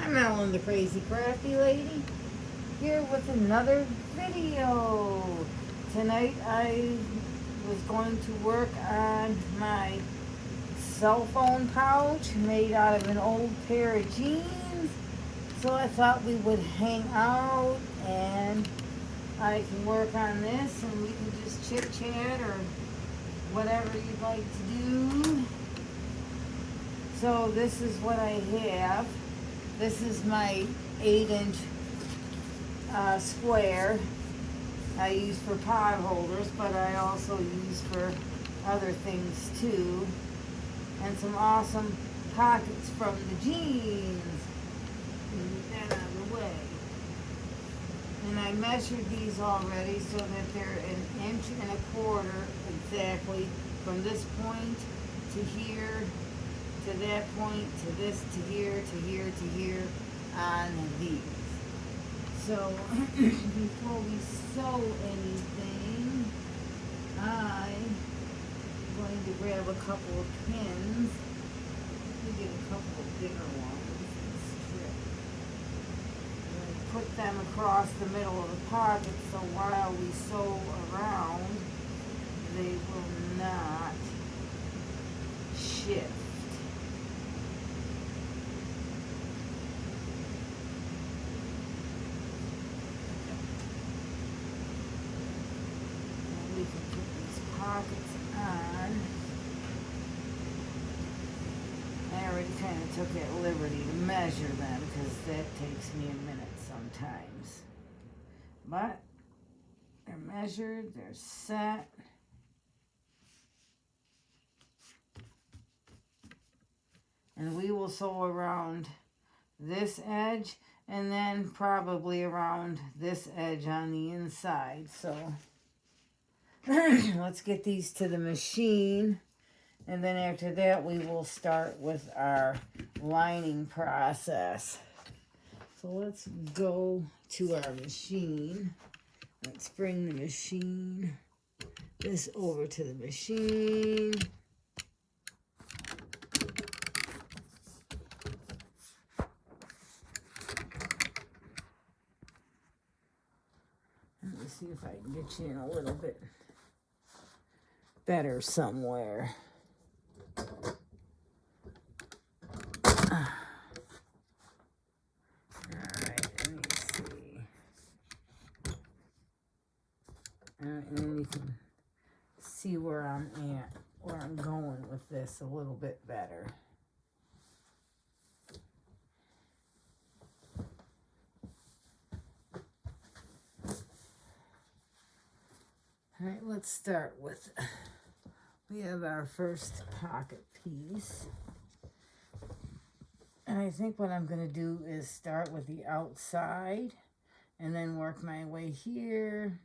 I'm Ellen the Crazy Crafty Lady, here with another video. Tonight I was going to work on my cell phone pouch made out of an old pair of jeans. So I thought we would hang out and I can work on this and we can just chit chat or whatever you'd like to do. So this is what I have. This is my 8-inch square I use for pot holders, but I also use for other things too. And some awesome pockets from the jeans. Move that out of the way. And I measured these already so that they're 1.25 inches exactly from this point to here, to that point, to this, to here, to here, to here on these. So before we sew anything, I'm going to grab a couple of pins. Let me get a couple of bigger ones and strip. And put them across the middle of the pocket so while we sew around, they will not shift. We can put these pockets on. I already kind of took that liberty to measure them because that takes me a minute sometimes. But they're measured, they're set. And we will sew around this edge and then probably around this edge on the inside. So let's get these to the machine, and then after that we will start with our lining process. So let's go to our machine. Let's bring the machine, this over to the machine. Let me see if I can get you in a little bit better somewhere. And then you can see where I'm at, where I'm going with this a little bit better. All right, let's start with, we have our first pocket piece. And I think what I'm going to do is start with the outside and then work my way here.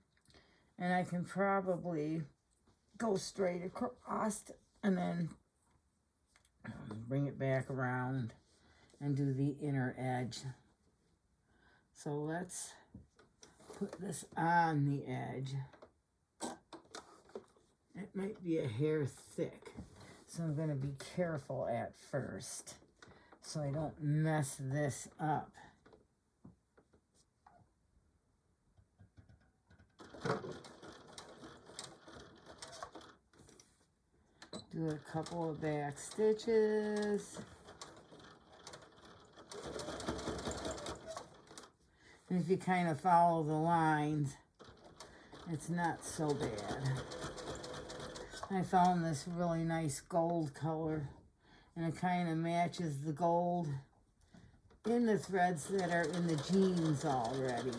And I can probably go straight across and then bring it back around and do the inner edge. So let's put this on the edge. It might be a hair thick, so I'm going to be careful at first so I don't mess this up. Do a couple of back stitches. And if you kind of follow the lines, it's not so bad. I found this really nice gold color, and it kind of matches the gold in the threads that are in the jeans already.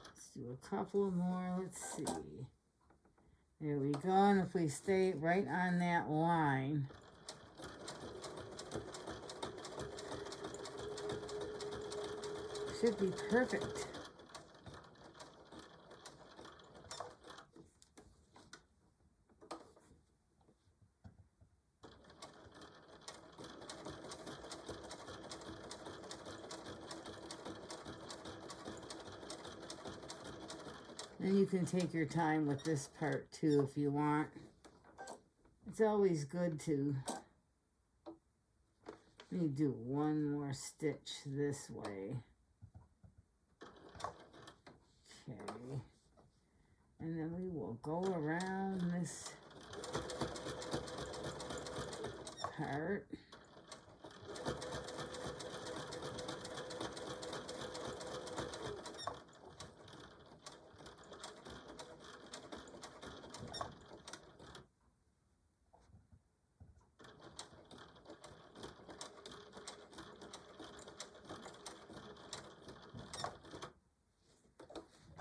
Let's do a couple more. Let's see. There we go. And if we stay right on that line, should be perfect. And you can take your time with this part too if you want. It's always good to. Let me do one more stitch this way. Okay. And then we will go around this part.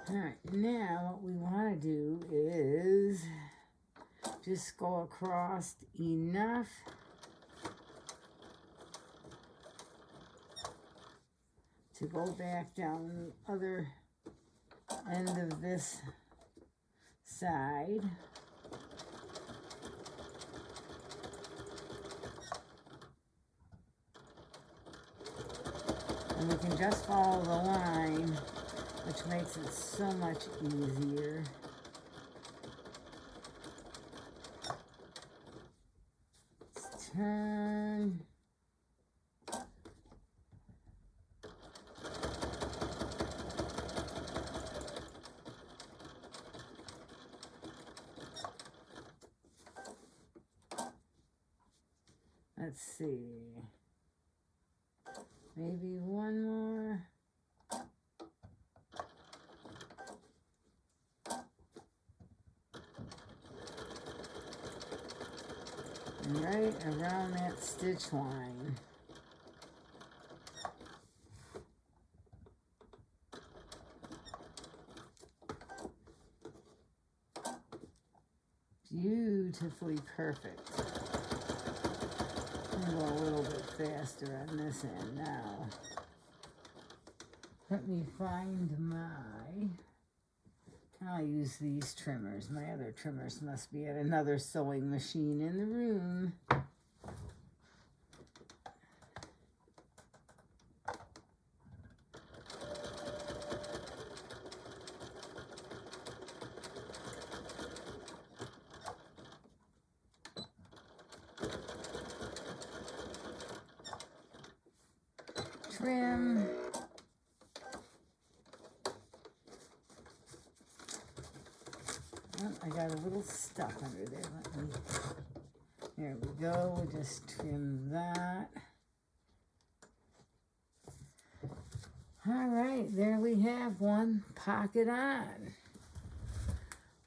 Alright, now what we want to do is just go across enough to go back down the other end of this side. And we can just follow the line, which makes it so much easier. Let's turn. Let's see. Maybe one more. And right around that stitch line. Beautifully perfect. I'm going to go a little bit faster on this end now. Let me find my... I'll use these trimmers. My other trimmers must be at another sewing machine in the room. Trim. Oh, I got a little stuck under there. There we go. We'll just trim that. All right, there we have one pocket on.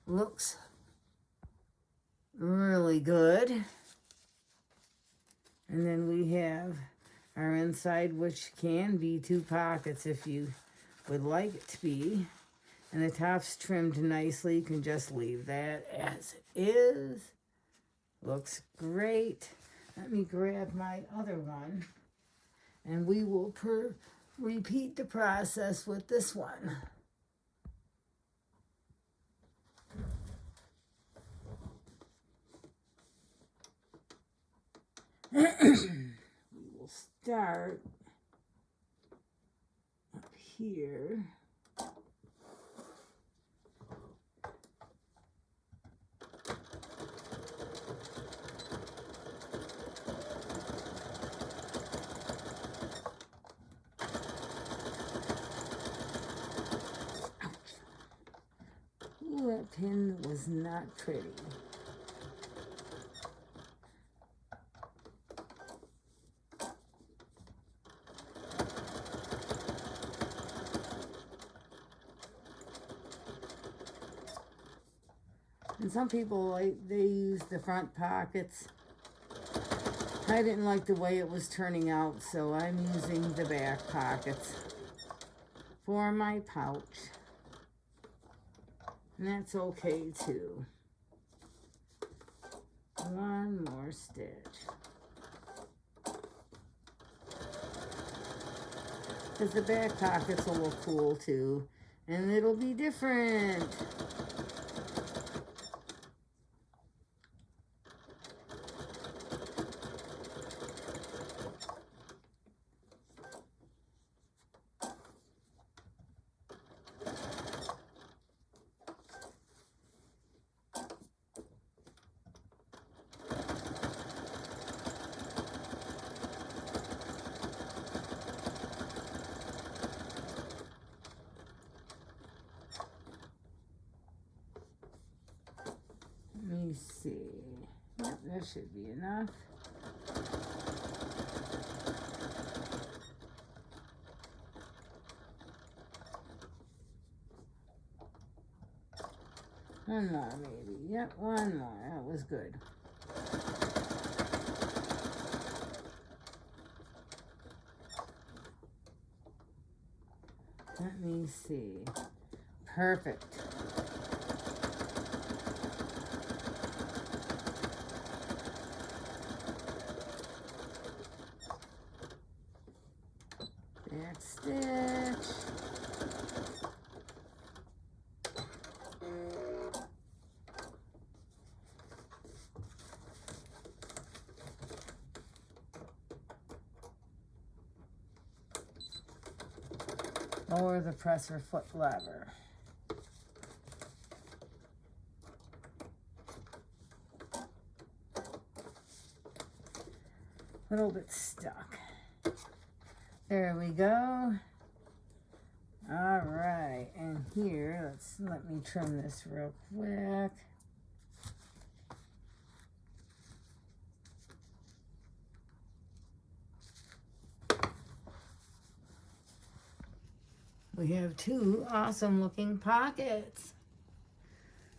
Looks really good. And then we have our inside, which can be 2 pockets if you would like it to be. And the top's trimmed nicely. You can just leave that as it is. Looks great. Let me grab my other one. And we will repeat the process with this one. We will start up here. Ooh, that pin was not pretty. And some people, they use the front pockets. I didn't like the way it was turning out, so I'm using the back pockets for my pouch. And that's okay too. One more stitch. Because the back pockets will look cool too. And it'll be different. me see. Yep, that should be enough. One more maybe. Yep, one more. That was good. Let me see. Perfect. Back stitch. Lower the presser foot lever. A little bit stuck. There we go. All right, and here, let me trim this real quick. We have two awesome looking pockets.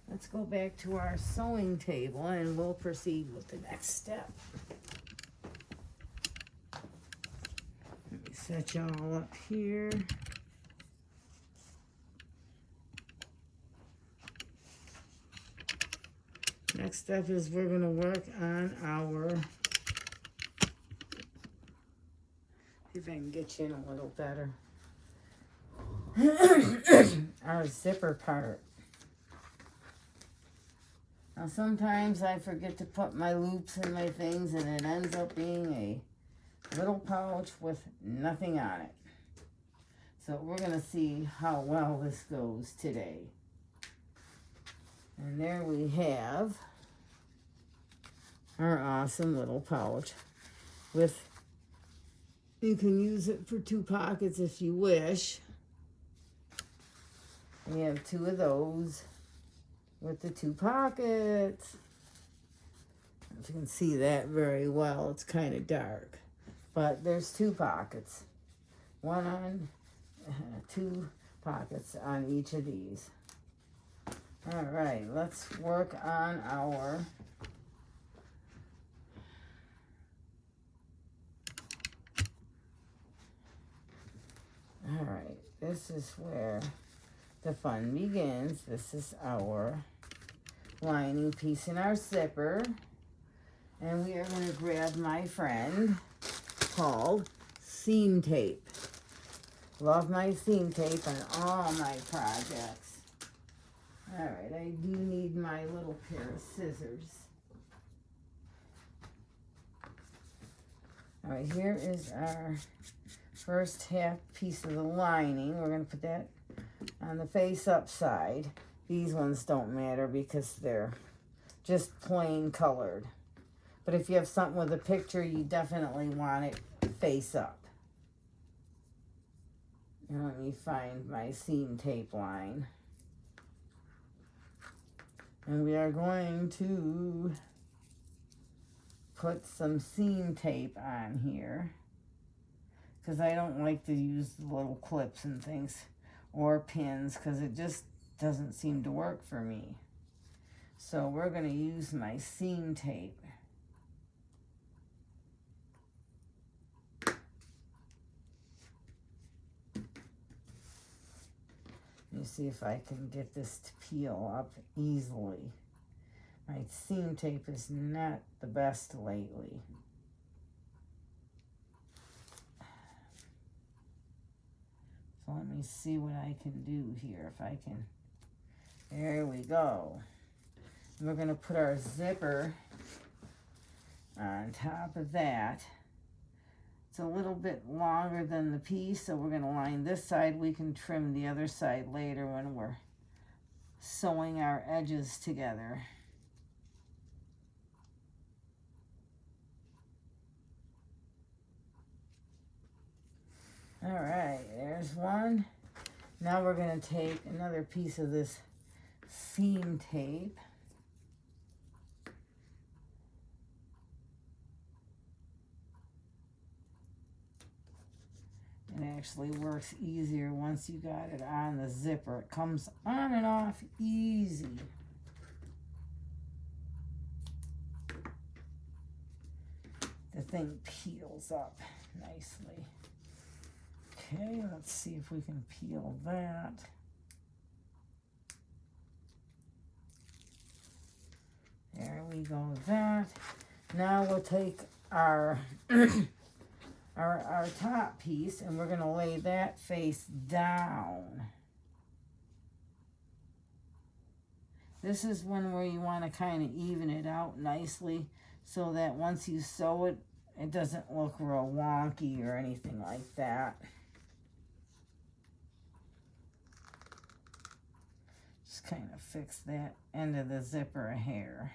Let's go back to our sewing table and we'll proceed with the next step. Let me set y'all up here. Next step is we're going to work on our, see if I can get you in a little better, our zipper part. Now sometimes I forget to put my loops in my things and it ends up being a little pouch with nothing on it. So we're going to see how well this goes today. And there we have our awesome little pouch with, you can use it for two pockets if you wish. We have two of those with the two pockets. If you can see that very well, it's kind of dark. But there's two pockets. One on, two pockets on each of these. All right, let's work on our all right, this is where the fun begins. This is our lining piece in our zipper. And we are going to grab my friend called seam tape. Love my seam tape on all my projects. All right, I do need my little pair of scissors. All right, here is our first half piece of the lining. We're going to put that on the face up side. These ones don't matter because they're just plain colored. But if you have something with a picture, you definitely want it face up. And let me find my seam tape line. And we are going to put some seam tape on here because I don't like to use the little clips and things or pins because it just doesn't seem to work for me. So we're going to use my seam tape. Let me see if I can get this to peel up easily. My seam tape is not the best lately. So let me see what I can do here. If I can, there we go. And we're gonna put our zipper on top of that. It's a little bit longer than the piece, so we're gonna line this side. We can trim the other side later when we're sewing our edges together. All right, there's one. Now we're going to take another piece of this seam tape. actually works easier once you got it on the zipper. It comes on and off easy. The thing peels up nicely. Okay, let's see if we can peel that. There we go with that. Now we'll take our our top piece and we're going to lay that face down. This is one where you want to kind of even it out nicely so that once you sew it, it doesn't look real wonky or anything like that. Just kind of fix that end of the zipper a hair.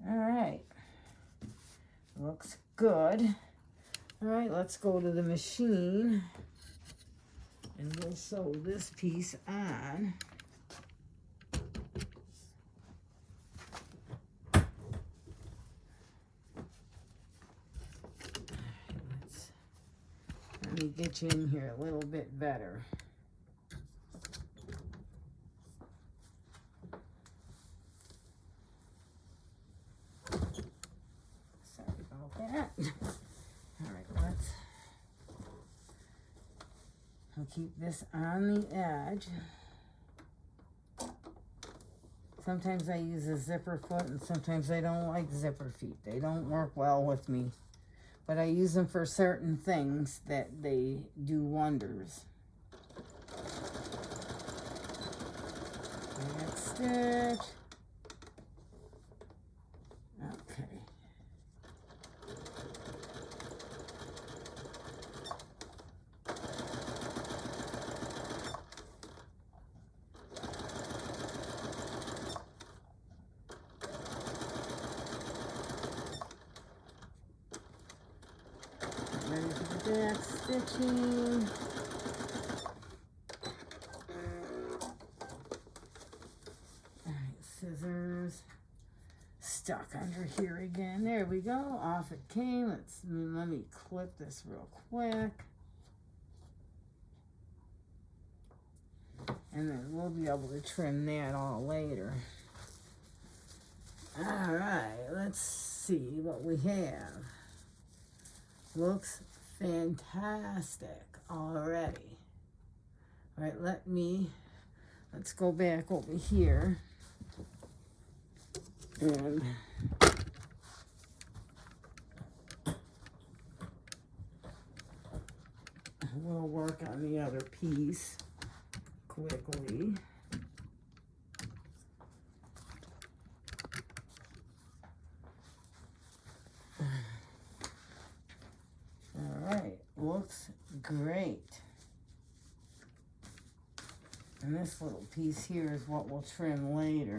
All right, looks good. All right, let's go to the machine and we'll sew this piece on. Let me get you in here a little bit better. I'll keep this on the edge. Sometimes I use a zipper foot and sometimes I don't like zipper feet. They don't work well with me. But I use them for certain things that they do wonders. Next stitch. Okay. Ready for the back stitching. Alright, scissors. Stuck under here again. There we go. Off it came. Let me clip this real quick. And then we'll be able to trim that all later. Alright, let's see what we have. Looks fantastic already. All right, let's go back over here and we'll work on the other piece quickly. Looks great. And this little piece here is what we'll trim later.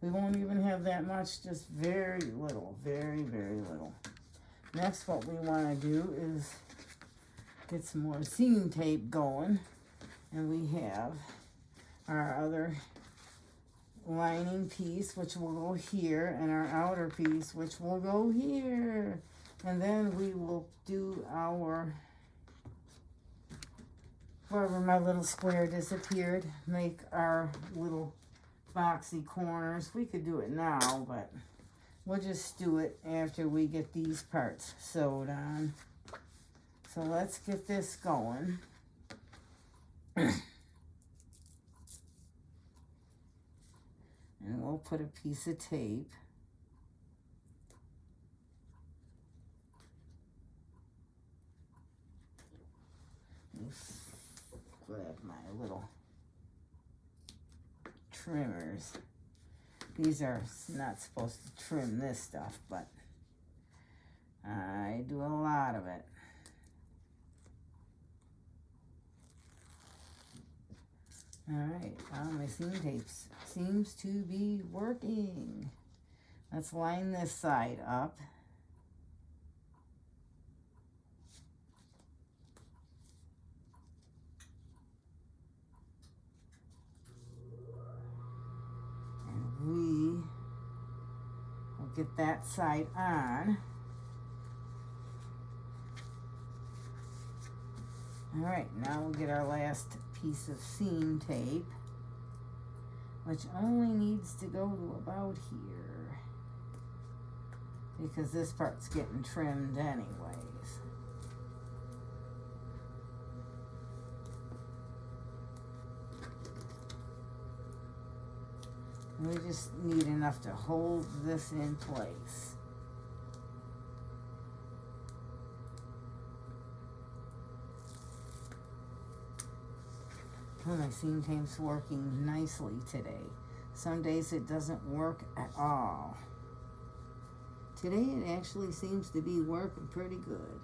We won't even have that much, just very little, very, very little. Next, what we want to do is get some more seam tape going. And we have our other lining piece, which will go here, and our outer piece, which will go here. And then we will do our, wherever my little square disappeared, make our little boxy corners. We could do it now, but we'll just do it after we get these parts sewed on. So let's get this going. And we'll put a piece of tape. Grab my little trimmers. These are not supposed to trim this stuff, but I do a lot of it. Alright, my seam tape seems to be working. Let's line this side up. We will get that side on. Alright, now we'll get our last piece of seam tape, which only needs to go to about here, because this part's getting trimmed anyways. We just need enough to hold this in place. Oh, my seam tape's working nicely today. Some days it doesn't work at all. Today it actually seems to be working pretty good.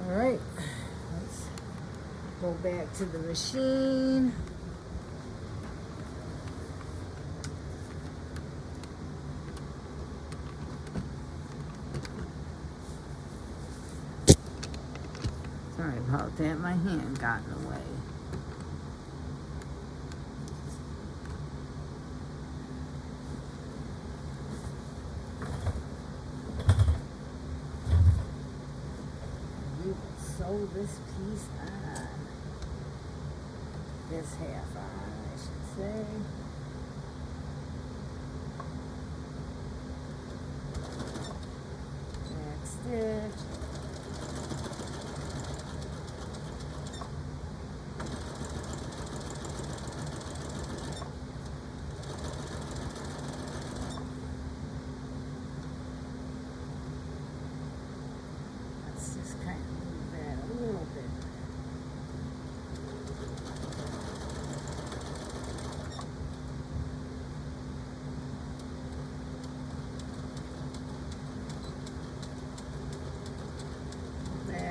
Alright, let's go back to the machine. Sorry about that, my hand got in the way. We will sew this piece on. This half on, I should say. Back stitch.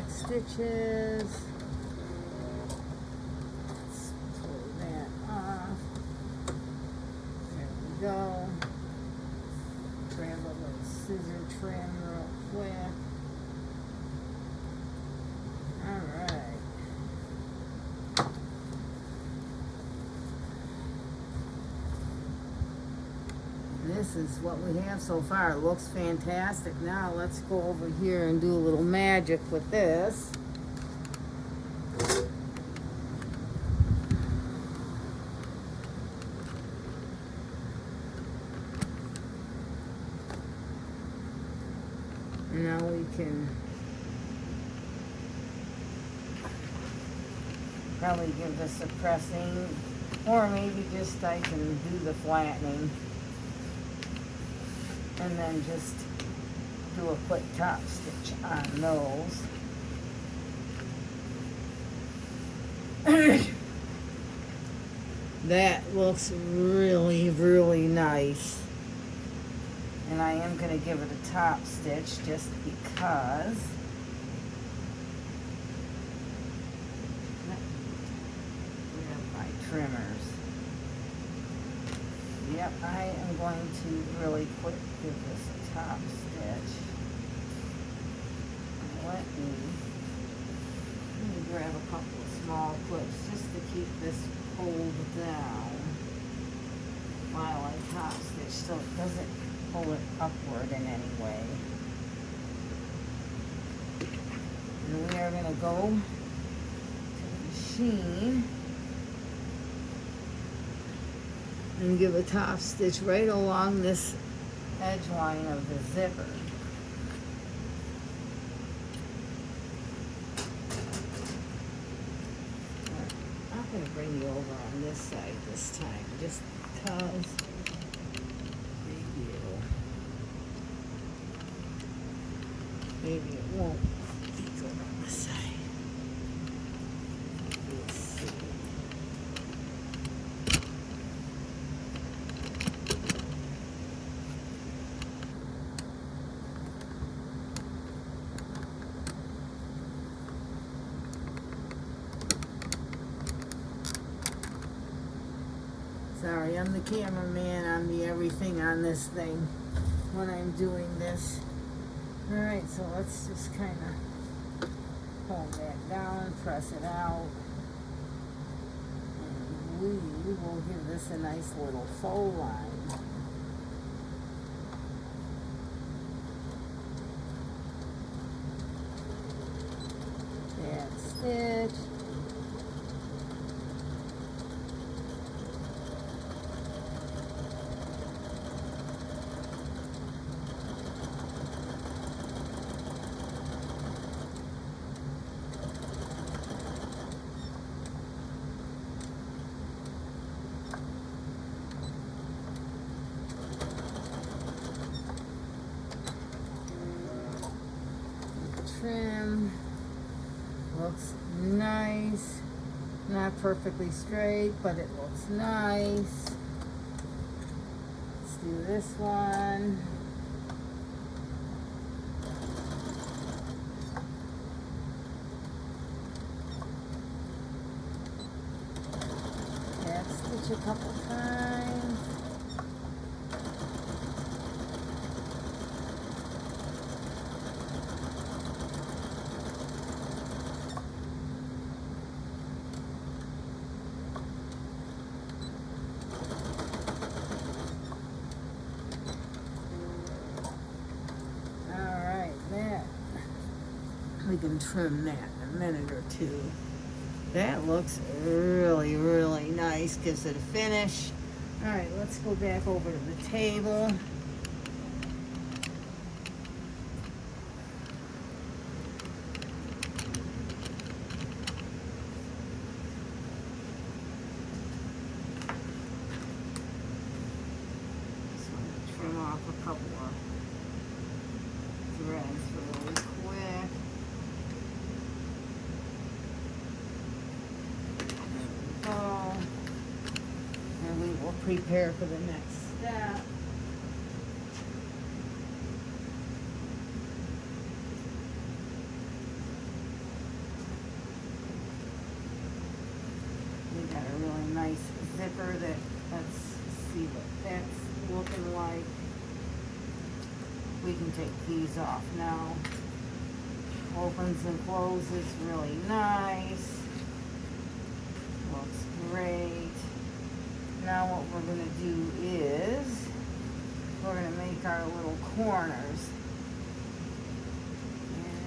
Stitches. Let's pull that off. There we go. Grab a little scissor trim real quick. Alright. This is what we have so far. It looks fantastic. Now let's go over here and do a little magic with this. Now we can probably give this a pressing, or maybe just I can do the flattening. And then just do a quick top stitch on those. That looks really, really nice. And I am going to give it a top stitch just because. Grab my trimmers. Yep, I am going to really quick give this a top stitch. Let me grab a couple of small clips just to keep this pulled down while I top stitch so it doesn't pull it upward in any way. And we are going to go to the machine and give a top stitch right along this edge line of the zipper. I'm going to bring you over on this side this time, just because maybe it won't be good on this side. Let's see. Sorry, I'm the cameraman, I'm the everything on this thing when I'm doing this. Alright, so let's just kind of pull that down, press it out, and we will give this a nice little faux line. Add stitch. Trim. Looks nice. Not perfectly straight, but it looks nice. Let's do this one. Add stitch a couple times. We can trim that in a minute or two. That looks really, really nice. Gives it a finish. All right, let's go back over to the table. Just want to trim off a couple of threads really quick. And we will prepare for the next step. We got a really nice zipper that, let's see what that's looking like. We can take these off now. Opens and closes really nice. Looks great. Now what we're going to do is we're going to make our little corners.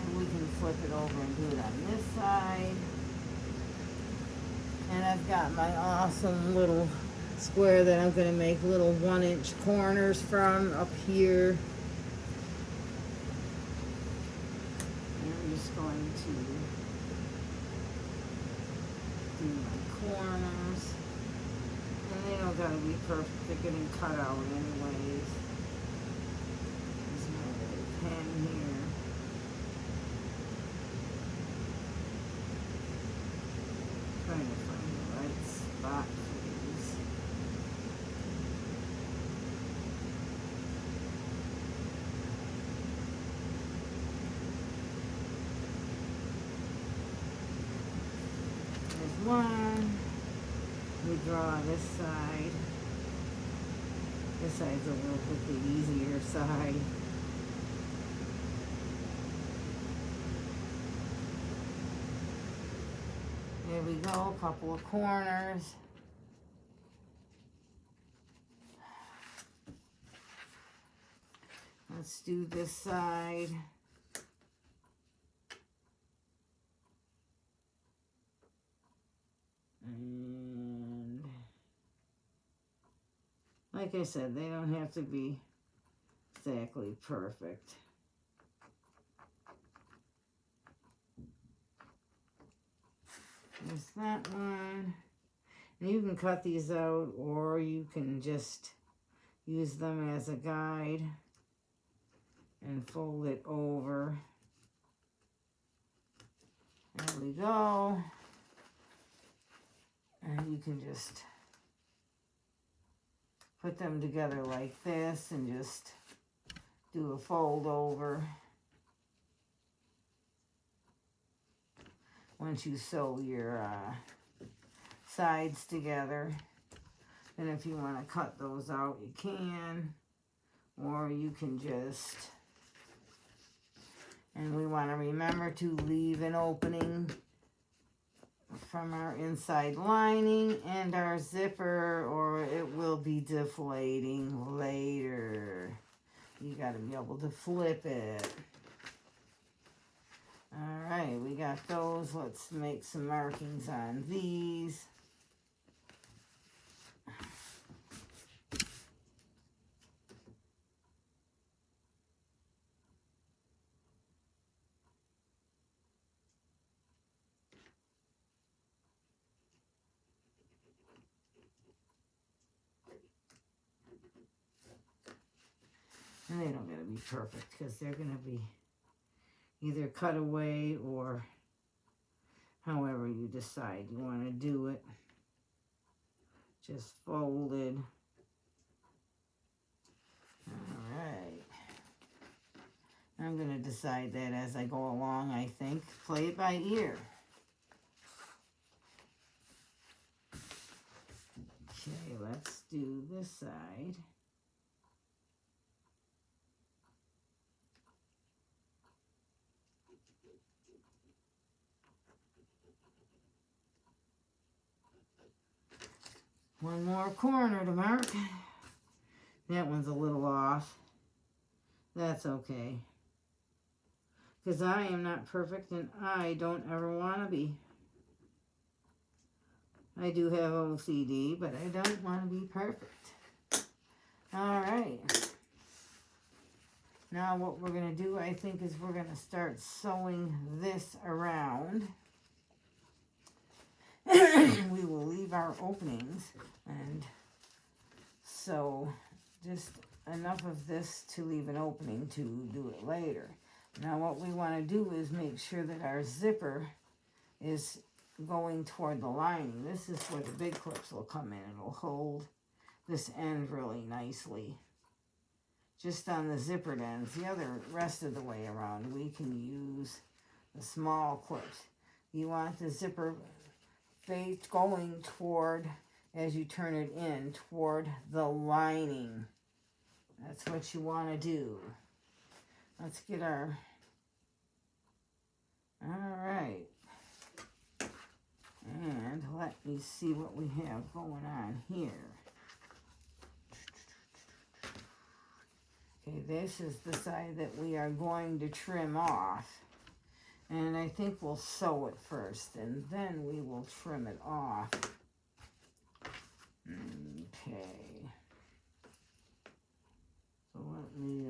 And we can flip it over and do it on this side. And I've got my awesome little square that I'm going to make little 1-inch corners from up here. And I'm just going to do my corners. And they don't gotta be perfect, they're getting cut out anyways. There's my little pen here. Trying to find the right spot for these. There's one. We draw this side. This side's a little bit the easier side. There we go, a couple of corners. Let's do this side. And like I said, they don't have to be exactly perfect. There's that one. And you can cut these out, or you can just use them as a guide and fold it over. There we go. And you can just put them together like this and just do a fold over. Once you sew your sides together. And if you want to cut those out, you can. Or you can just, and we want to remember to leave an opening from our inside lining and our zipper, or it will be deflating later. You got to be able to flip it. All right, we got those. Let's make some markings on these. And they don't got to be perfect because they're going to be either cut away or however you decide you want to do it. Just folded. All right. I'm going to decide that as I go along, I think. Play it by ear. Okay, let's do this side. One more corner to mark. That one's a little off. That's okay. Because I am not perfect and I don't ever want to be. I do have OCD, but I don't want to be perfect. All right. Now what we're going to do, I think, is we're going to start sewing this around. We will leave our openings and sew just enough of this to leave an opening to do it later. Now what we want to do is make sure that our zipper is going toward the lining. This is where the big clips will come in. It'll hold this end really nicely. Just on the zippered ends. The rest of the way around, we can use the small clips. You want the zipper face going toward, as you turn it in, toward the lining. That's what you want to do. Let's get our... All right. And let me see what we have going on here. Okay, this is the side that we are going to trim off. And I think we'll sew it first, and then we will trim it off. Okay. So let me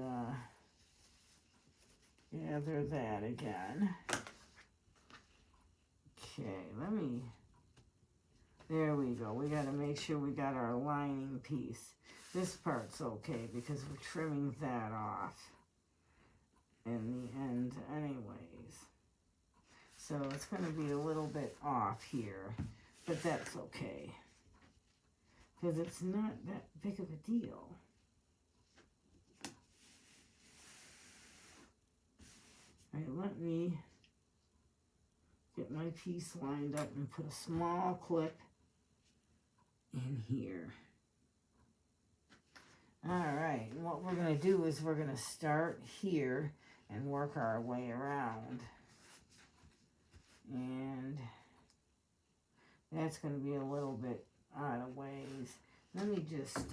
gather that again. Okay, there we go. We got to make sure we got our lining piece. This part's okay because we're trimming that off in the end anyways. So it's going to be a little bit off here, but that's okay because it's not that big of a deal. All right, let me get my piece lined up and put a small clip in here. All right, and what we're going to do is we're going to start here and work our way around. And that's going to be a little bit out of ways. Let me just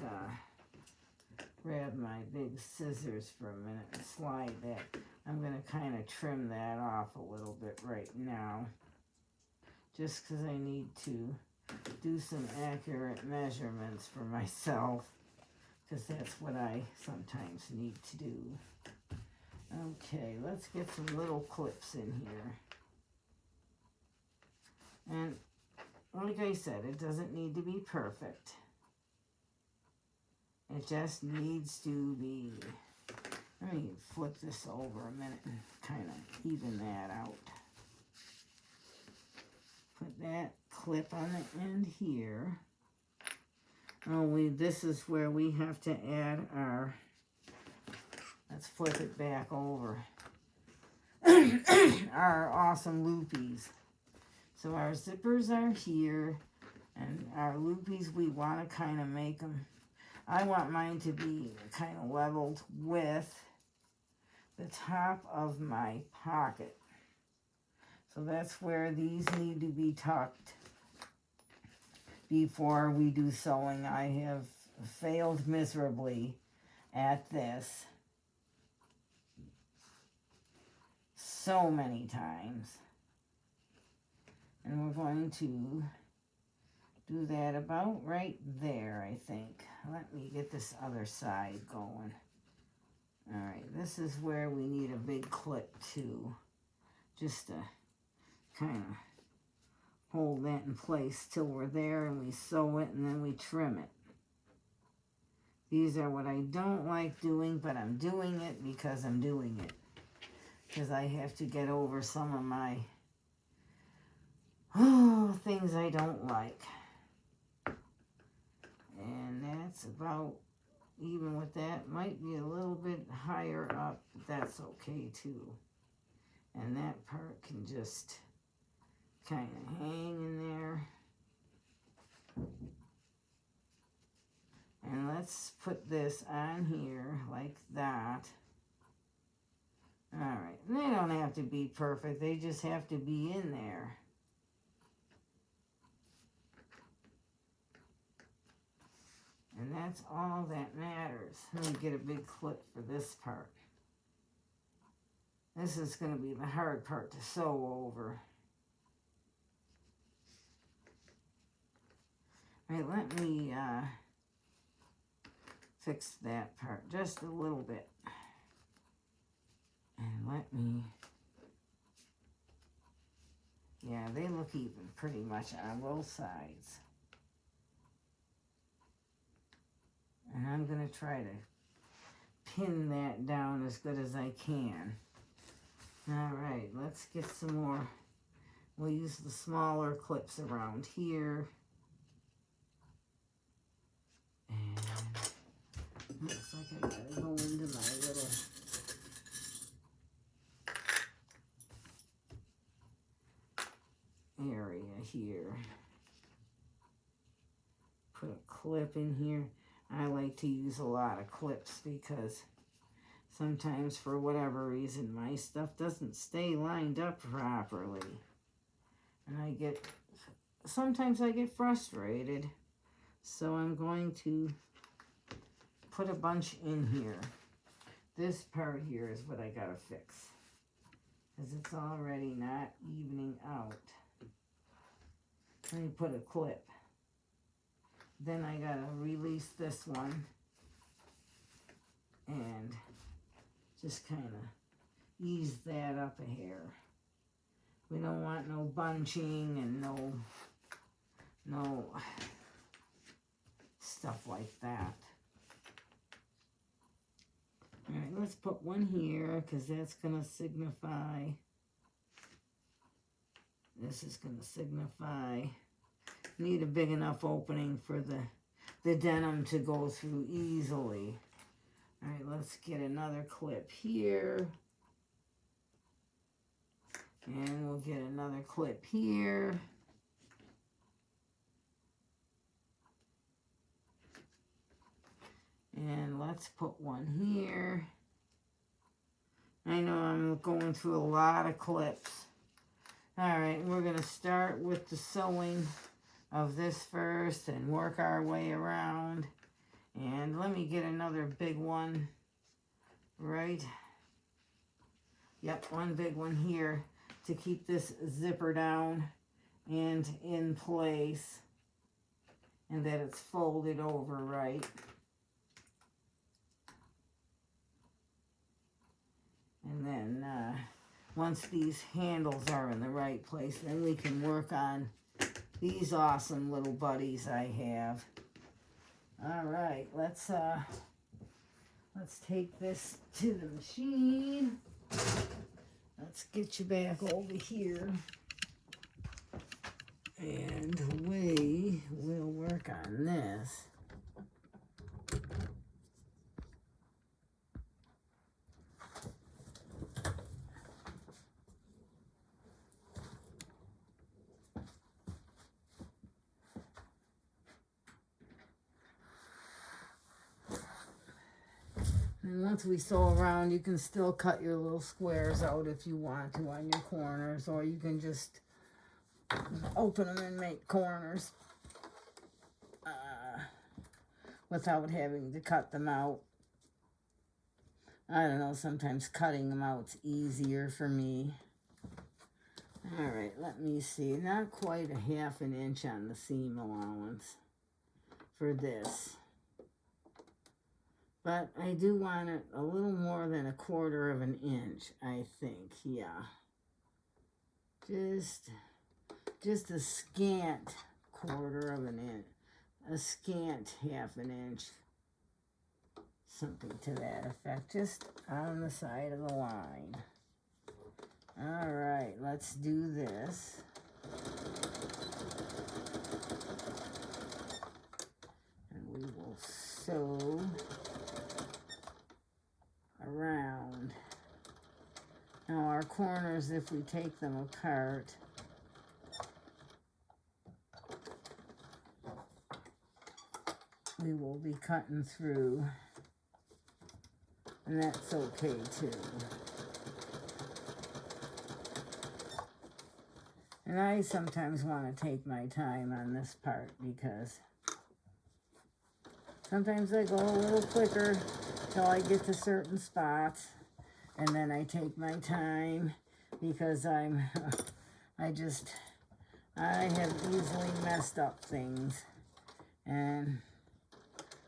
grab my big scissors for a minute and slide that. I'm going to kind of trim that off a little bit right now. Just because I need to do some accurate measurements for myself. Because that's what I sometimes need to do. Okay, let's get some little clips in here. And like I said, it doesn't need to be perfect. It just needs to be. Let me flip this over a minute and kind of even that out. Put that clip on the end here. This is where we have to add our, let's flip it back over, our awesome loopies. So our zippers are here, and our loopies, we want to kind of make them, I want mine to be kind of leveled with the top of my pocket. So that's where these need to be tucked before we do sewing. I have failed miserably at this so many times. And we're going to do that about right there, I think. Let me get this other side going. Alright, this is where we need a big clip too. Just to kind of hold that in place till we're there, and we sew it and then we trim it. These are what I don't like doing, but I'm doing it because I'm doing it. Because I have to get over some of my things I don't like. And that's about even with that. Might be a little bit higher up, but that's okay too. And that part can just kind of hang in there. And let's put this on here like that. Alright, they don't have to be perfect, they just have to be in there. And that's all that matters. Let me get a big clip for this part. This is going to be the hard part to sew over. Alright, let me fix that part just a little bit. And let me, yeah, they look even pretty much on both sides. And I'm going to try to pin that down as good as I can. Alright, let's get some more. We'll use the smaller clips around here. And looks like I gotta go into my little area here. Put a clip in here. I like to use a lot of clips because sometimes for whatever reason my stuff doesn't stay lined up properly. And sometimes I get frustrated. So I'm going to put a bunch in here. This part here is what I gotta fix, because it's already not evening out. Let me put a clip. Then I gotta release this one and just kind of ease that up a hair. We don't want no bunching and no stuff like that. Alright, let's put one here because that's going to signify, this is going to signify, need a big enough opening for the denim to go through easily. Alright, let's get another clip here. And we'll get another clip here. And let's put one here. I know I'm going through a lot of clips. Alright, we're going to start with the sewing of this first and work our way around. And let me get another big one. Right? Yep, one big one here to keep this zipper down and in place. And that it's folded over right. And then once these handles are in the right place, then we can work on these awesome little buddies I have. All right, let's take this to the machine. Let's get you back over here. And we will work on this. And once we sew around, you can still cut your little squares out if you want to on your corners, or you can just open them and make corners without having to cut them out. I don't know, sometimes cutting them out's easier for me. All right, let me see. Not quite a 1/2 inch on the seam allowance for this. But I do want it a little more than 1/4 inch, I think, yeah. Just a scant 1/4 inch, a scant 1/2 inch, something to that effect, just on the side of the line. All right, let's do this. And we will sew around. Now our corners, if we take them apart, we will be cutting through, and that's okay too. And I sometimes want to take my time on this part because sometimes I go a little quicker till I get to certain spots, and then I take my time because I have easily messed up things, and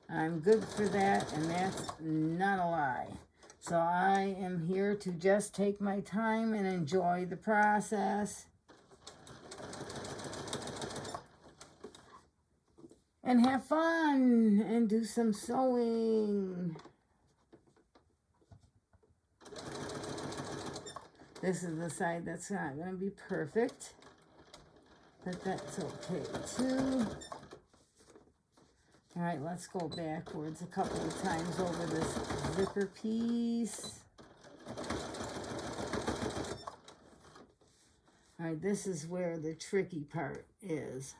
I'm good for that, and that's not a lie. So I am here to just take my time and enjoy the process and have fun and do some sewing. This is the side that's not going to be perfect, but that's okay too. All right, let's go backwards a couple of times over this zipper piece. All right, this is where the tricky part is.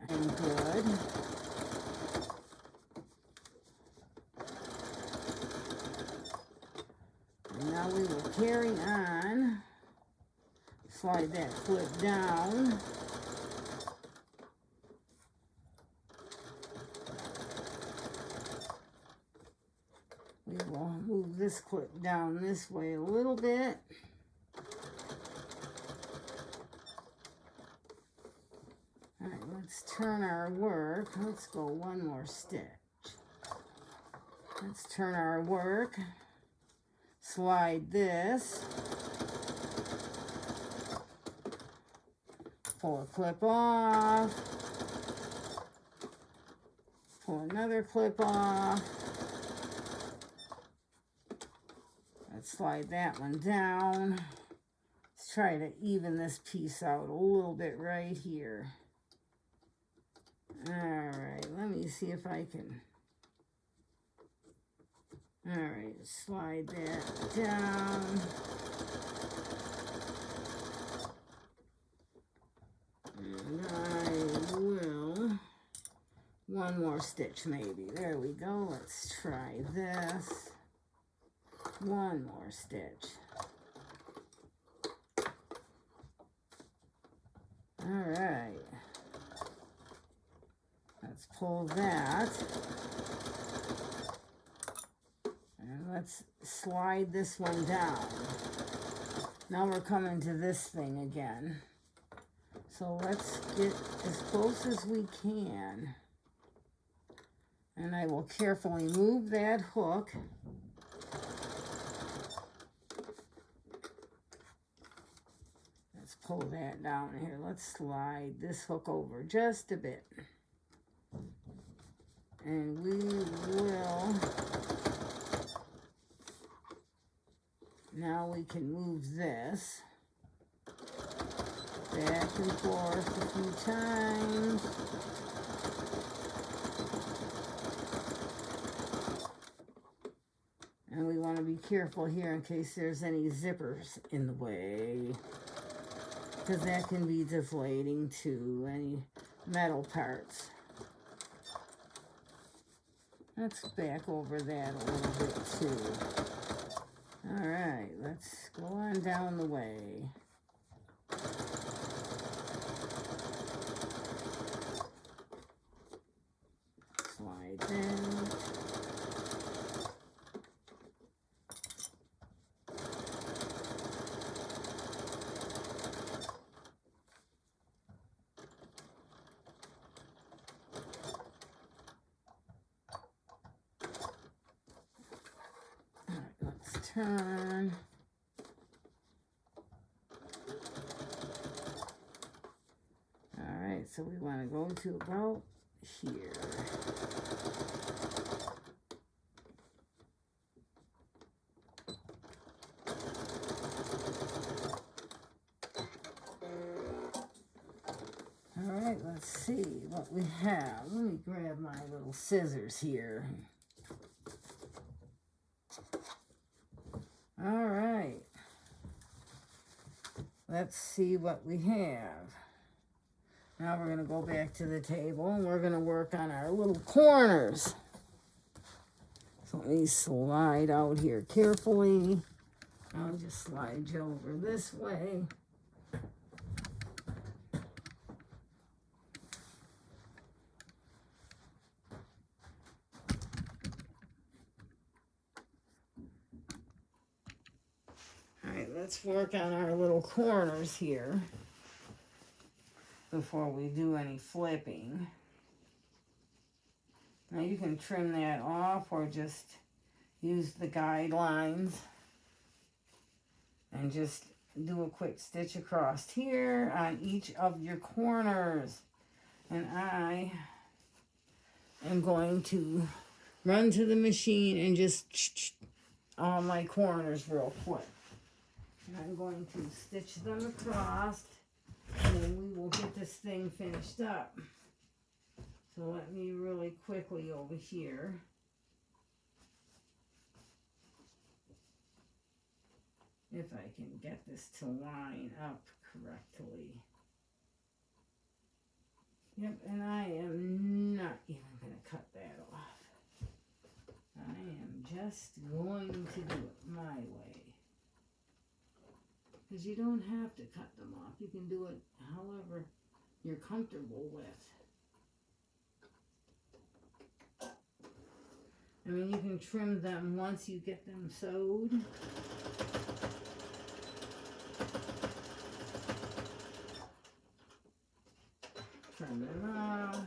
And good. And now we will carry on. Slide that clip down. We will move this clip down this way a little bit. All right, let's turn our work. Let's go one more stitch. Let's turn our work. Slide this. Pull a clip off. Pull another clip off. Let's slide that one down. Let's try to even this piece out a little bit right here. All right, let me see if I can. All right, slide that down. And I will, one more stitch maybe. There we go. Let's try this. One more stitch. All right. Let's pull that. And let's slide this one down. Now we're coming to this thing again. So let's get as close as we can. And I will carefully move that hook. Let's pull that down here. Let's slide this hook over just a bit. And we will, now we can move this back and forth a few times. And we want to be careful here in case there's any zippers in the way, because that can be deflating too, any metal parts. Let's back over that a little bit too. All right, let's go on down the way. Slide in. Turn. All right, so we want to go to about here. All right, let's see what we have. Let me grab my little scissors here. All right. Let's see what we have. Now we're going to go back to the table and we're going to work on our little corners. So let me slide out here carefully. I'll just slide you over this way. All right, let's work on our little corners here before we do any flipping. Now you can trim that off or just use the guidelines and just do a quick stitch across here on each of your corners. And I am going to run to the machine and just all my corners real quick. And I'm going to stitch them across and then we will get this thing finished up. So let me really quickly over here. If I can get this to line up correctly. Yep, and I am not even going to cut that off. I am just going to do it my way. Because you don't have to cut them off. You can do it however you're comfortable with. I mean, you can trim them once you get them sewed. Trim them off.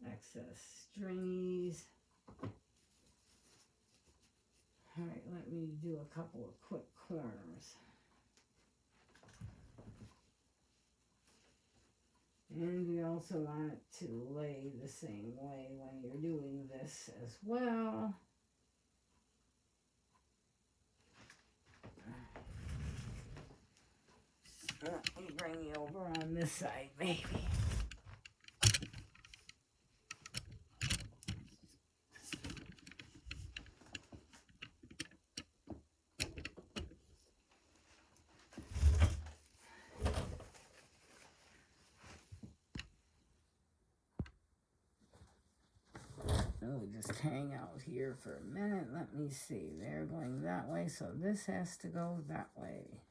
Excess stringies. All right, let me do a couple of quick corners. And we also want it to lay the same way when you're doing this as well. Let me bring you over on this side, maybe. Oh, just hang out here for a minute. Let me see. They're going that way, so this has to go that way.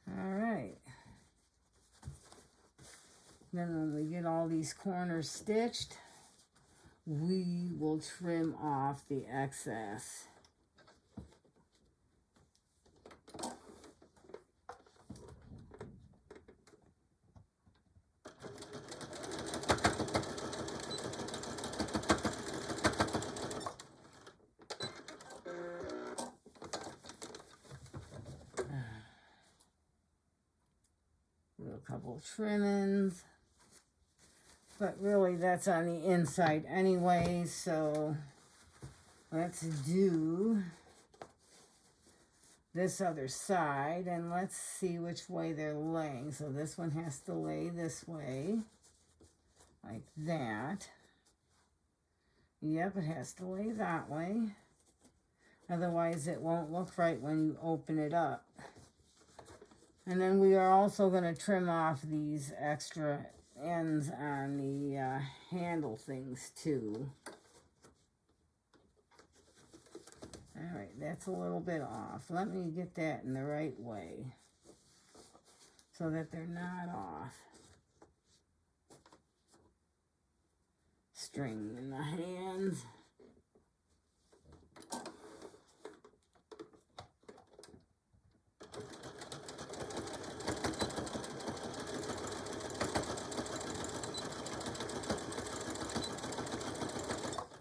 All right. Then when we get all these corners stitched, we will trim off the excess. Do a couple trimmings. But really, that's on the inside anyway, so let's do this other side, and let's see which way they're laying. So this one has to lay this way, like that. Yep, it has to lay that way. Otherwise, it won't look right when you open it up. And then we are also going to trim off these extra ends on the handle things too. Alright, that's a little bit off. Let me get that in the right way so that they're not off. String in the hands.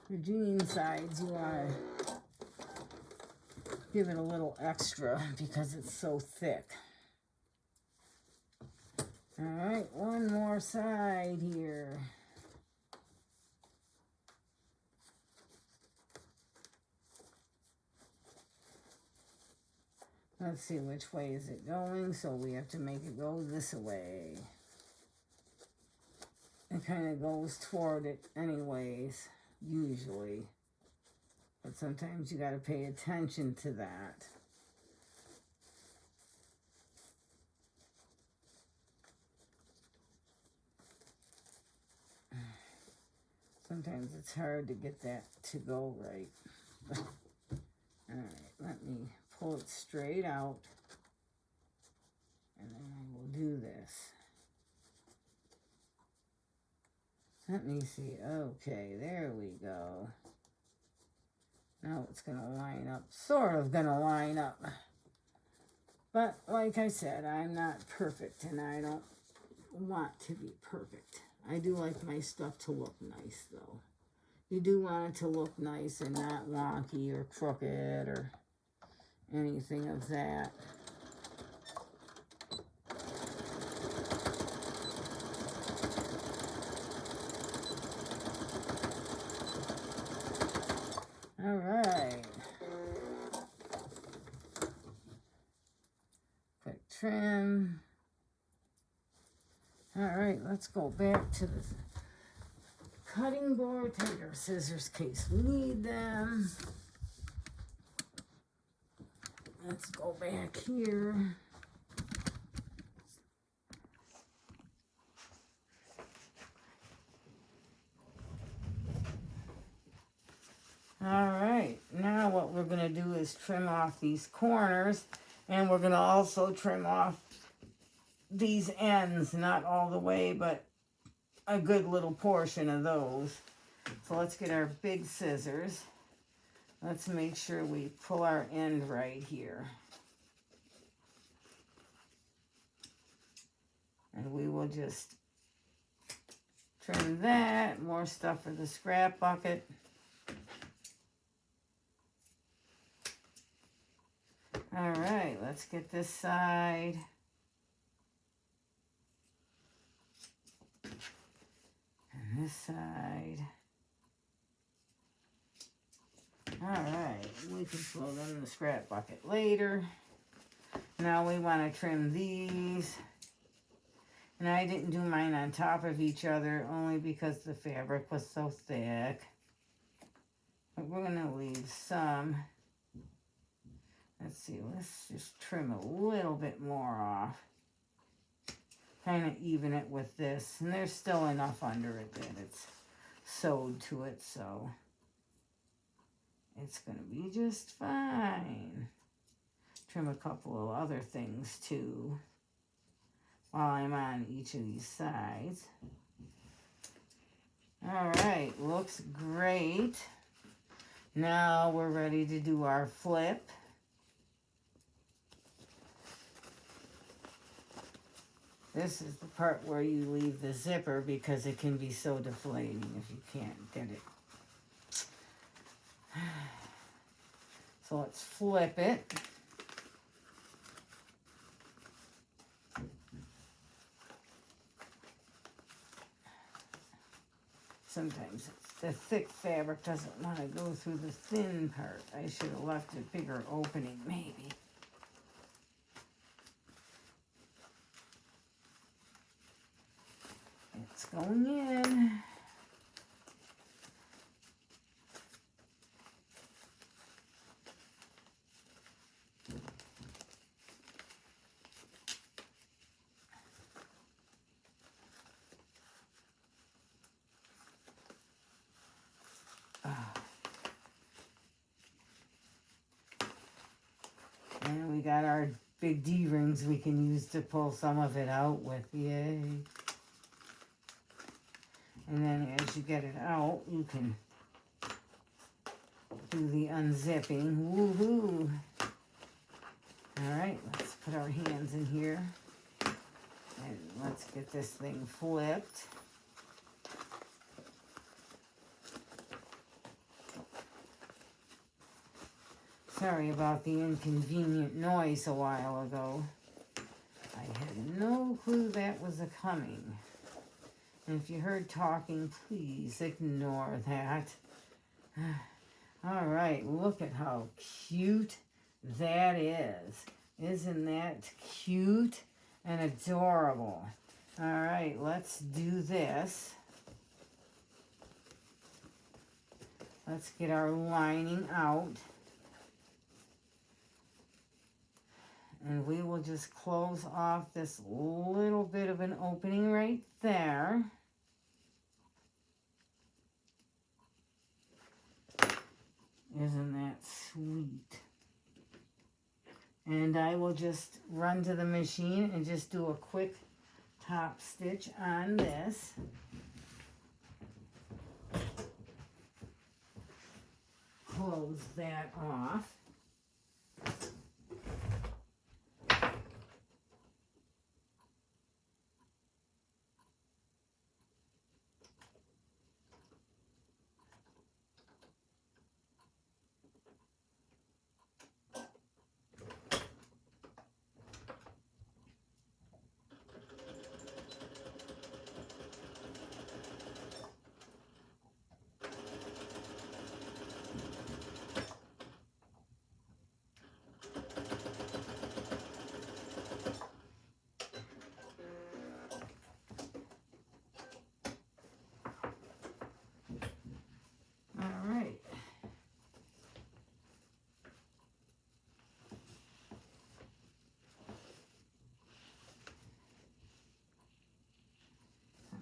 Your jean sides, you want to give it a little extra because it's so thick. Alright, one more side here. Let's see which way is it going, so we have to make it go this way. It kind of goes toward it anyways, usually. But sometimes you got to pay attention to that. Sometimes it's hard to get that to go right. Alright, let me pull it straight out. And then I will do this. Let me see. Okay, there we go. Now it's going to line up. Sort of going to line up. But like I said, I'm not perfect and I don't want to be perfect. I do like my stuff to look nice though. You do want it to look nice and not wonky or crooked or anything of that. All right. Quick trim. All right, let's go back to the cutting board. Take our scissors in case we need them. Let's go back here. All right, now what we're going to do is trim off these corners, and we're going to also trim off these ends, not all the way, but a good little portion of those. So let's get our big scissors. Let's make sure we pull our end right here. And we will just trim that. More stuff for the scrap bucket. All right, let's get this side. And this side. All right, we can throw them in the scrap bucket later. Now we want to trim these. And I didn't do mine on top of each other only because the fabric was so thick. But we're going to leave some. Let's see, let's just trim a little bit more off. Kind of even it with this. And there's still enough under it that it's sewed to it, so it's going to be just fine. Trim a couple of other things too while I'm on each of these sides. All right, looks great. Now we're ready to do our flip. This is the part where you leave the zipper because it can be so deflating if you can't get it. So let's flip it. Sometimes the thick fabric doesn't want to go through the thin part. I should have left a bigger opening, maybe. It's going in. And we got our big D-rings we can use to pull some of it out with. Yay. And then as you get it out, you can do the unzipping. Woohoo! Alright, let's put our hands in here. And let's get this thing flipped. Sorry about the inconvenient noise a while ago. I had no clue that was a coming. And if you heard talking, please ignore that. All right, look at how cute that is. Isn't that cute and adorable? All right, let's do this. Let's get our lining out. And we will just close off this little bit of an opening right there. Isn't that sweet? And I will just run to the machine and just do a quick top stitch on this. Close that off.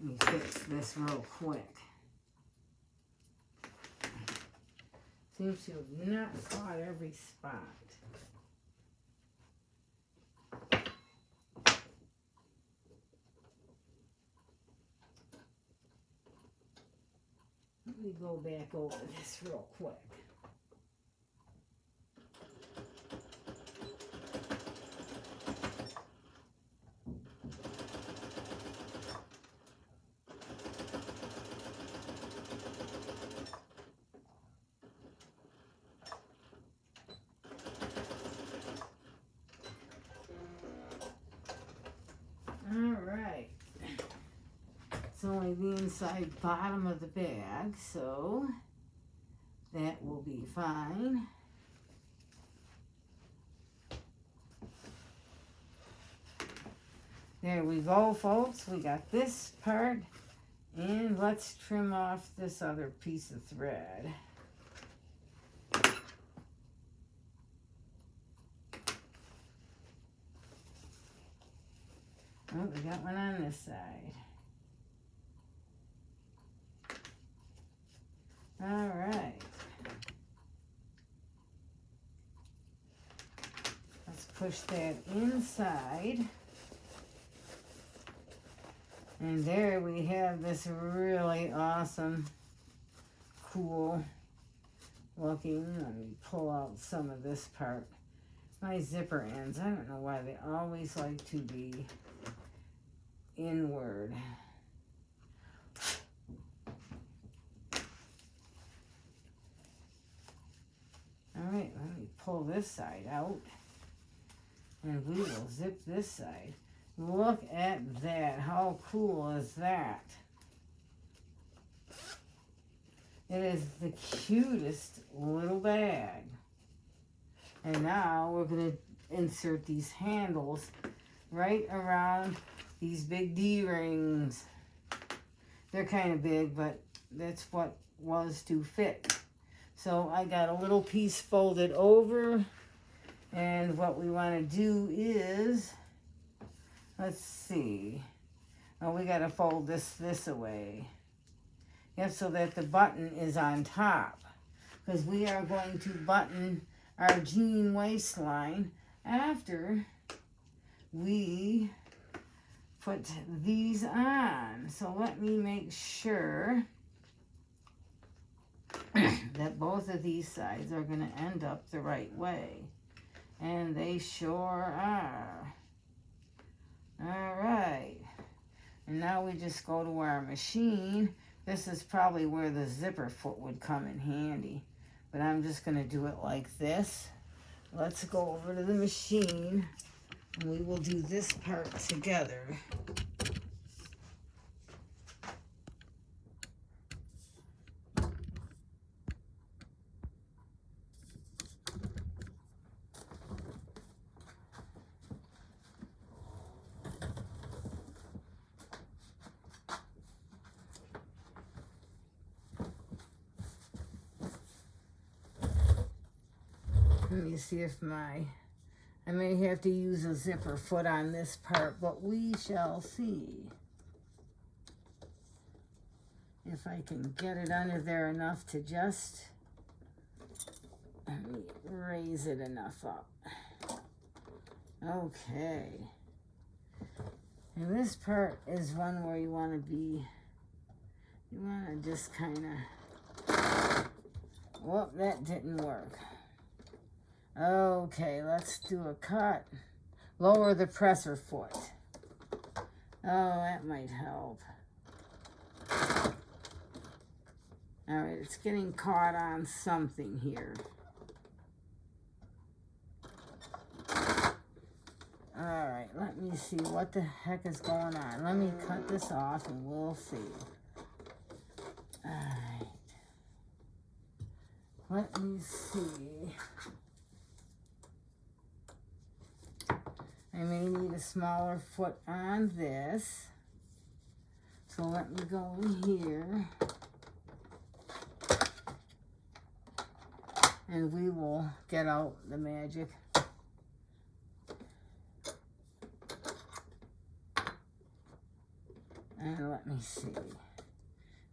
Let me fix this real quick. Seems to have not caught every spot. Let me go back over this real quick. Alright, it's only the inside bottom of the bag, so that will be fine. There we go, folks. We got this part, and let's trim off this other piece of thread. Oh, we got one on this side. All right. Let's push that inside. And there we have this really awesome, cool looking. Let me pull out some of this part. My zipper ends, I don't know why they always like to be inward. All right, let me pull this side out, and we will zip this side. Look at that. How cool is that? It is the cutest little bag. And now we're going to insert these handles right around these big D-rings. They're kind of big, but that's what was to fit. So I got a little piece folded over, and what we want to do is, let's see, oh, we got to fold this away. Yep, so that the button is on top, because we are going to button our jean waistline after we put these on. So let me make sure that both of these sides are going to end up the right way. And they sure are. All right. And now we just go to our machine. This is probably where the zipper foot would come in handy. But I'm just going to do it like this. Let's go over to the machine and we will do this part together. Let me see if I may have to use a zipper foot on this part, but we shall see. If I can get it under there enough to just, let me raise it enough up. Okay. And this part is one where you want to just kind of, whoop, that didn't work. Okay, let's do a cut. Lower the presser foot. Oh, that might help. All right, it's getting caught on something here. All right, let me see what the heck is going on. Let me cut this off and we'll see. All right. Let me see. I may need a smaller foot on this. So let me go in here. And we will get out the magic. And let me see.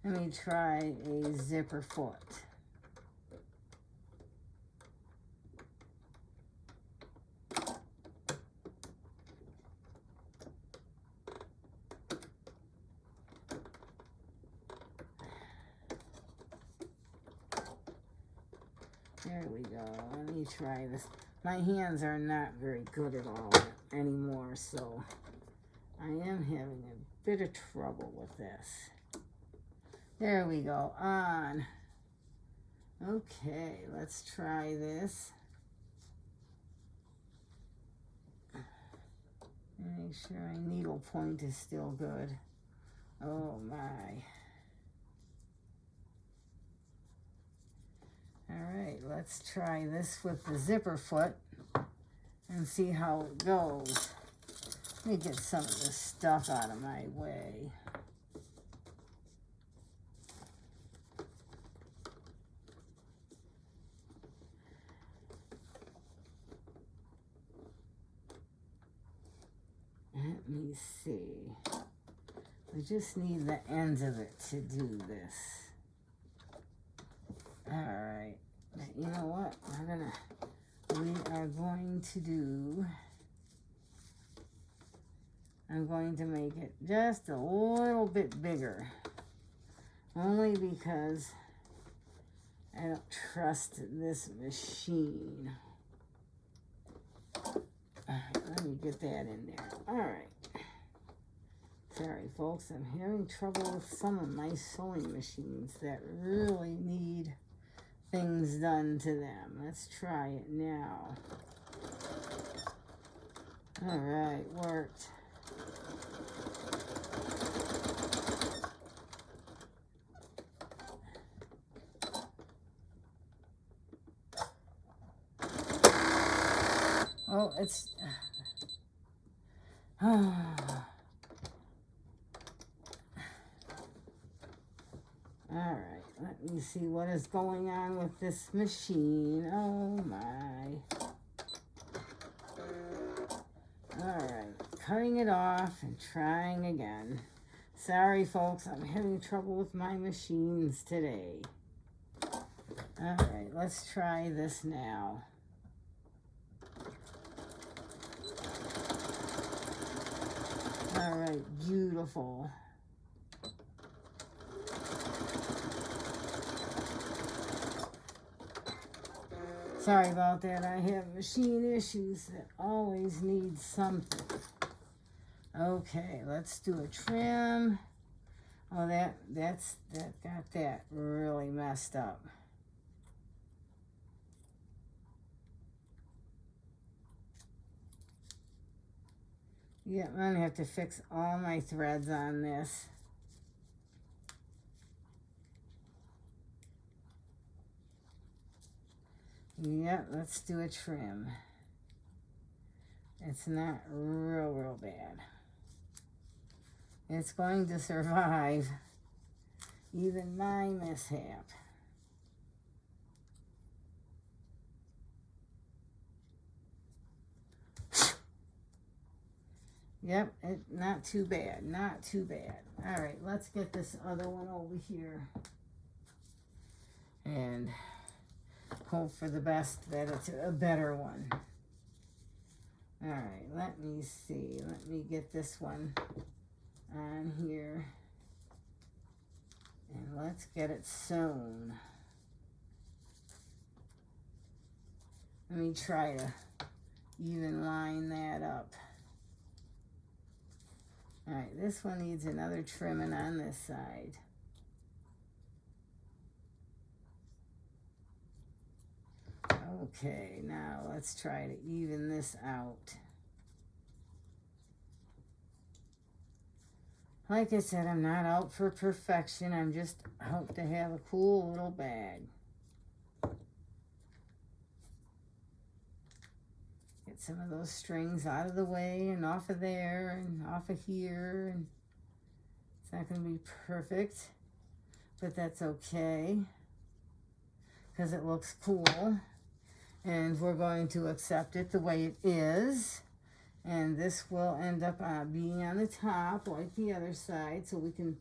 Let me try a zipper foot. There we go. Let me try this. My hands are not very good at all anymore, so I am having a bit of trouble with this. There we go. On. Okay, let's try this. Make sure my needle point is still good. Oh my. All right, let's try this with the zipper foot and see how it goes. Let me get some of this stuff out of my way. Let me see. We just need the ends of it to do this. All right, you know what? We are going to do, I'm going to make it just a little bit bigger. Only because I don't trust this machine. All right, let me get that in there. All right. Sorry, folks, I'm having trouble with some of my sewing machines that really need things done to them. Let's try it now. All right, worked. Oh, it's... All right, let me see what is going on with this machine. Oh my. All right, cutting it off and trying again. Sorry folks, I'm having trouble with my machines today. All right, let's try this now. All right, beautiful. Sorry about that. I have machine issues that always need something. Okay, let's do a trim. Oh, that got that really messed up. Yeah, I'm gonna have to fix all my threads on this. Yeah, let's do a trim. It's not real bad. It's going to survive even my mishap. Yep, not too bad, not too bad. All right, let's get this other one over here and hope for the best that it's a better one. All right, let me see. Let me get this one on here. And let's get it sewn. Let me try to even line that up. All right, this one needs another trimming on this side. Okay, now let's try to even this out. Like I said, I'm not out for perfection. I'm just out to have a cool little bag. Get some of those strings out of the way and off of there and off of here. And it's not going to be perfect, but that's okay because it looks cool. And we're going to accept it the way it is. And this will end up being on the top like the other side, so we can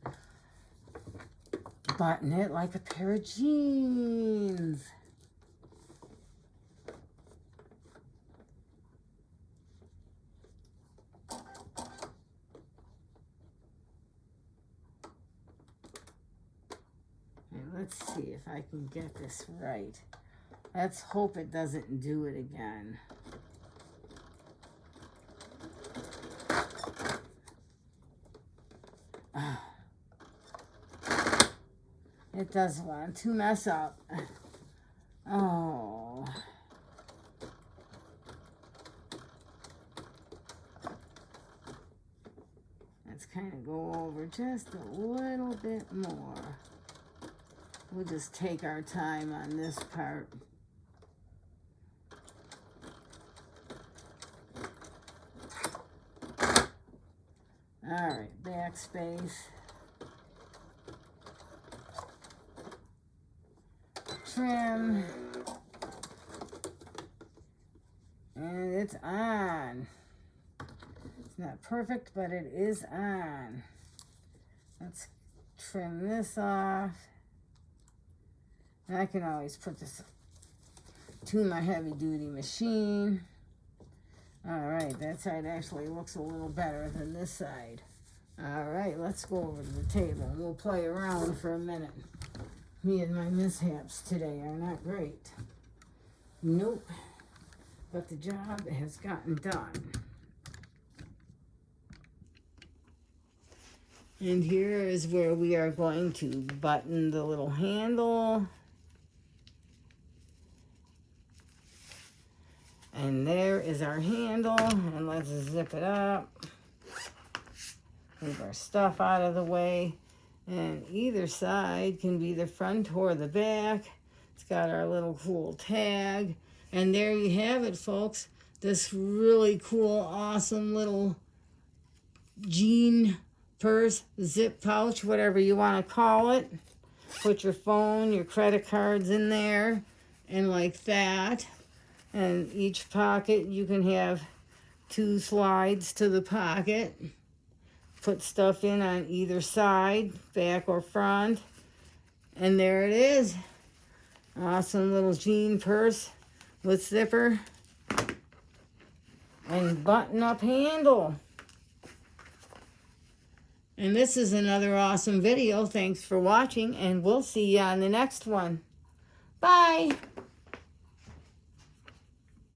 button it like a pair of jeans. And let's see if I can get this right. Let's hope it doesn't do it again. It does want to mess up. Oh. Let's kind of go over just a little bit more. We'll just take our time on this part. All right, backspace. Trim. And it's on. It's not perfect, but it is on. Let's trim this off. And I can always put this to my heavy-duty machine. All right, that side actually looks a little better than this side. All right, let's go over to the table and we'll play around for a minute. Me and my mishaps today are not great. Nope. But the job has gotten done. And here is where we are going to button the little handle. And there is our handle. And let's zip it up. Move our stuff out of the way. And either side can be the front or the back. It's got our little cool tag. And there you have it, folks. This really cool, awesome little jean purse, zip pouch, whatever you want to call it. Put your phone, your credit cards in there, and like that. And each pocket, you can have 2 slides to the pocket. Put stuff in on either side, back or front. And there it is. Awesome little jean purse with zipper and button-up handle. And this is another awesome video. Thanks for watching, and we'll see you on the next one. Bye.